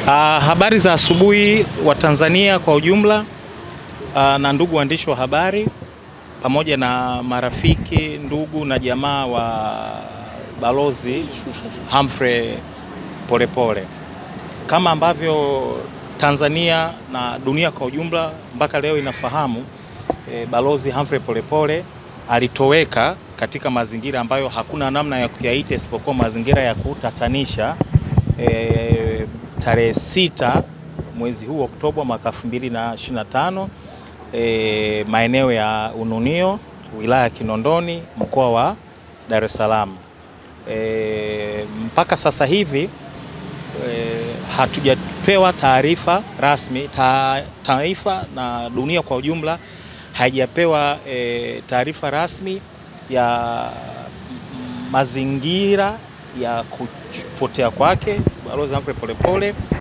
Habari za asubuhi wa Tanzania kwa ujumla, na ndugu waandishi wa habari pamoja na marafiki, ndugu na jamaa wa Balozi Humphrey Polepole. Kama ambavyo Tanzania na dunia kwa ujumla mpaka leo inafahamu, Balozi Humphrey Polepole alitoweka katika mazingira ambayo hakuna namna ya kuyaita isipokuwa mazingira ya kutatanisha tarehe 6 mwezi huu Oktoba mwaka 2025, maeneo ya Ununio, wilaya ya Kinondoni, mkoa wa Dar es Salaam. Mpaka sasa hivi hatujapewa taarifa rasmi, taifa na dunia kwa ujumla haijapewa taarifa rasmi ya mazingira ya kupotea kwake Balozi Humphrey Polepole.